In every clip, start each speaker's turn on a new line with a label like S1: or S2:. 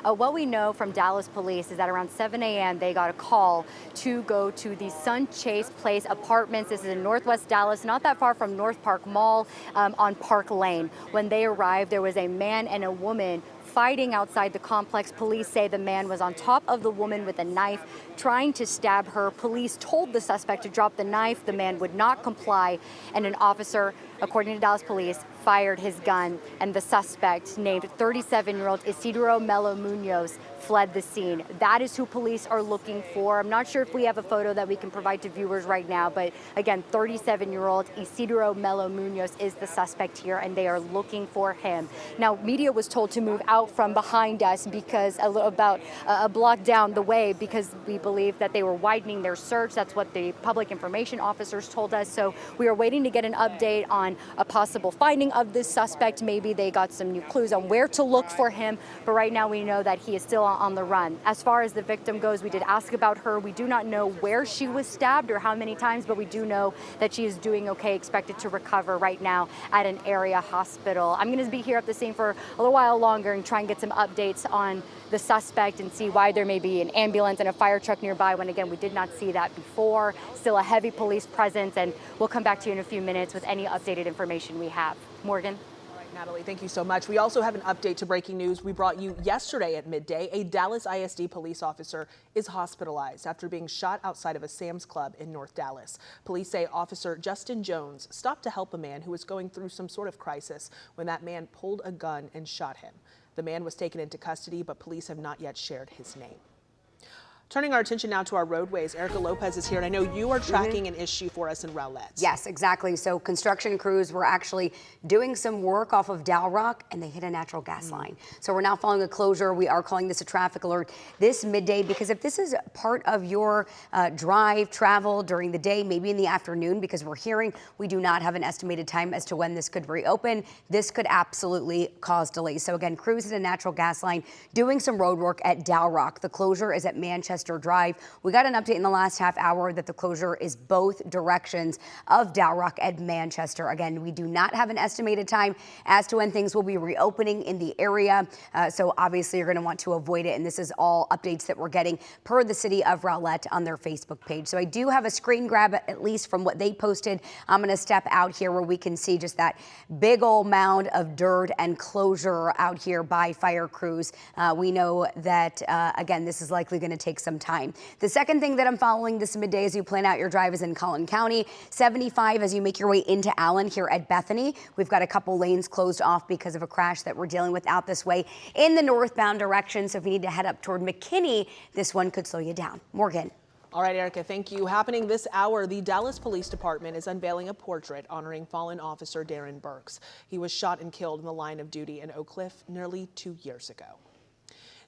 S1: What we know from Dallas police is that around 7 a.m. they got a call to go to the Sun Chase Place apartments. This is in Northwest Dallas, not that far from North Park Mall on Park Lane. When they arrived, there was a man and a woman fighting outside the complex. Police say the man was on top of the woman with a knife, trying to stab her. Police told the suspect to drop the knife. The man would not comply, and an officer, according to Dallas police, fired his gun, and the suspect, named 37-year-old Isidro Melo Munoz, fled the scene. That is who police are looking for. I'm not sure if we have a photo that we can provide to viewers right now, but again, 37-year-old Isidro Melo Munoz is the suspect here, and they are looking for him. Now, media was told to move out from behind us because about a block down the way, because we believe that they were widening their search. That's what the public information officers told us. So we are waiting to get an update on a possible finding of this suspect. Maybe they got some new clues on where to look for him, but right now we know that he is still on the run. As far as the victim goes, we did ask about her. We do not know where she was stabbed or how many times, but we do know that she is doing okay, expected to recover right now at an area hospital. I'm going to be here at the scene for a little while longer and try and get some updates on the suspect and see why there may be an ambulance and a fire truck nearby, when again we did not see that before. Still a heavy police presence, and we'll come back to you in a few minutes with any updated information we have. Morgan.
S2: Natalie, thank you so much. We also have an update to breaking news we brought you yesterday at midday. A Dallas ISD police officer is hospitalized after being shot outside of a Sam's Club in North Dallas. Police say Officer Justin Jones stopped to help a man who was going through some sort of crisis when that man pulled a gun and shot him. The man was taken into custody, but police have not yet shared his name. Turning our attention now to our roadways, Erica Lopez is here, and I know you are tracking an issue for us in Rowlett.
S3: Yes, exactly. So construction crews were actually doing some work off of Dow Rock, and they hit a natural gas line. So we're now following a closure. We are calling this a traffic alert this midday, because if this is part of your drive, travel during the day, maybe in the afternoon, because we're hearing we do not have an estimated time as to when this could reopen, this could absolutely cause delays. So again, crews hit a natural gas line doing some road work at Dow Rock. The closure is at Manchester Drive. We got an update in the last half hour that the closure is both directions of Dow Rock and Manchester. Again, we do not have an estimated time as to when things will be reopening in the area. So obviously you're going to want to avoid it. And this is all updates that we're getting per the city of Rowlett on their Facebook page. So I do have a screen grab, at least from what they posted. I'm going to step out here where we can see just that big old mound of dirt and closure out here by fire crews. We know that, again, this is likely going to take some time. The second thing that I'm following this midday as you plan out your drive is in Collin County. 75 as you make your way into Allen here at Bethany. We've got a couple lanes closed off because of a crash that we're dealing with out this way in the northbound direction. So if you need to head up toward McKinney, this one could slow you down. Morgan.
S2: All right, Erica, thank you. Happening this hour, the Dallas Police Department is unveiling a portrait honoring fallen officer Darren Burks. He was shot and killed in the line of duty in Oak Cliff nearly 2 years ago.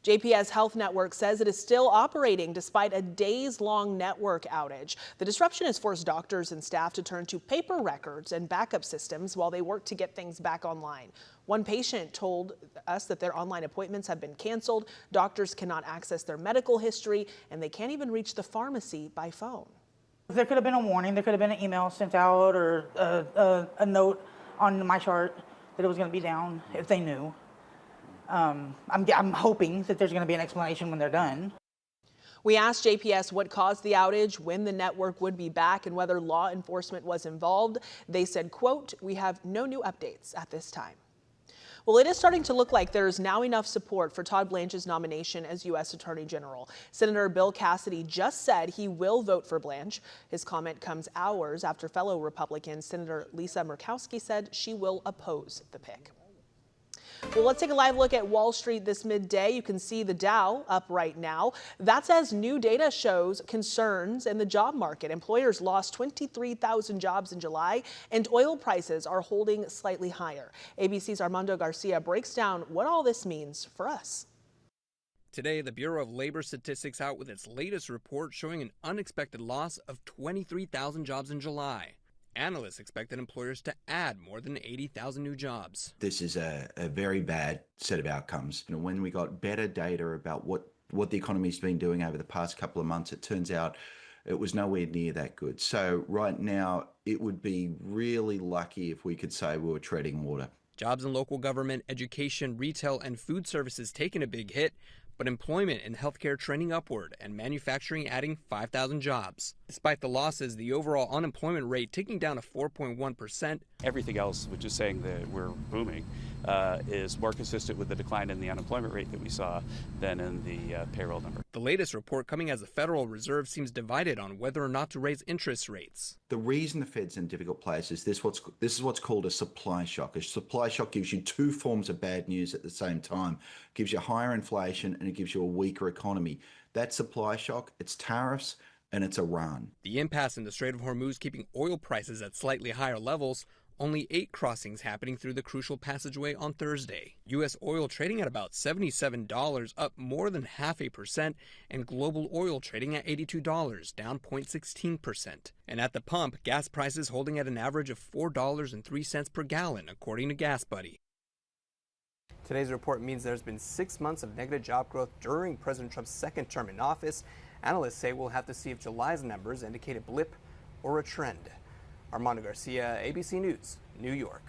S2: JPS Health Network says it is still operating despite a days-long network outage. The disruption has forced doctors and staff to turn to paper records and backup systems while they work to get things back online. One patient told us that their online appointments have been canceled, doctors cannot access their medical history, and they can't even reach the pharmacy by phone.
S4: There could have been a warning, there could have been an email sent out or a note on my chart that it was going to be down if they knew. I'm hoping that there's going to be an explanation when they're done.
S2: We asked JPS what caused the outage, when the network would be back, and whether law enforcement was involved. They said, quote, "We have no new updates at this time." Well, it is starting to look like there is now enough support for Todd Blanche's nomination as U.S. Attorney General. Senator Bill Cassidy just said he will vote for Blanche. His comment comes hours after fellow Republican Senator Lisa Murkowski said she will oppose the pick. Well, let's take a live look at Wall Street this midday. You can see the Dow up right now. That's as new data shows concerns in the job market. Employers lost 23,000 jobs in July, and oil prices are holding slightly higher. ABC's Armando Garcia breaks down what all this means for us.
S5: Today, the Bureau of Labor Statistics out with its latest report showing an unexpected loss of 23,000 jobs in July. Analysts expected employers to add more than 80,000 new jobs.
S6: This is a very bad set of outcomes. When we got better data about what the economy's been doing over the past couple of months, it turns out it was nowhere near that good. So right now, it would be really lucky if we could say we were treading water.
S5: Jobs in local government, education, retail, and food services taking a big hit, but employment in healthcare trending upward and manufacturing adding 5,000 jobs. Despite the losses, the overall unemployment rate ticking down to 4.1%.
S7: Everything else, which is saying that we're booming, is more consistent with the decline in the unemployment rate that we saw than in the payroll number.
S5: The latest report coming as the Federal Reserve seems divided on whether or not to raise interest rates.
S6: The reason the Fed's in a difficult place is this is what's called a supply shock. A supply shock gives you two forms of bad news at the same time. It gives you higher inflation and it gives you a weaker economy. That supply shock, it's tariffs and it's Iran.
S5: The impasse in the Strait of Hormuz keeping oil prices at slightly higher levels. Only 8 crossings happening through the crucial passageway on Thursday. U.S. oil trading at about $77, up more than 0.5%, and global oil trading at $82, down 0.16%. And at the pump, gas prices holding at an average of $4.03 per gallon, according to Gas Buddy.
S8: Today's report means there's been 6 months of negative job growth during President Trump's second term in office. Analysts say we'll have to see if July's numbers indicate a blip or a trend. Armando Garcia, ABC News, New York.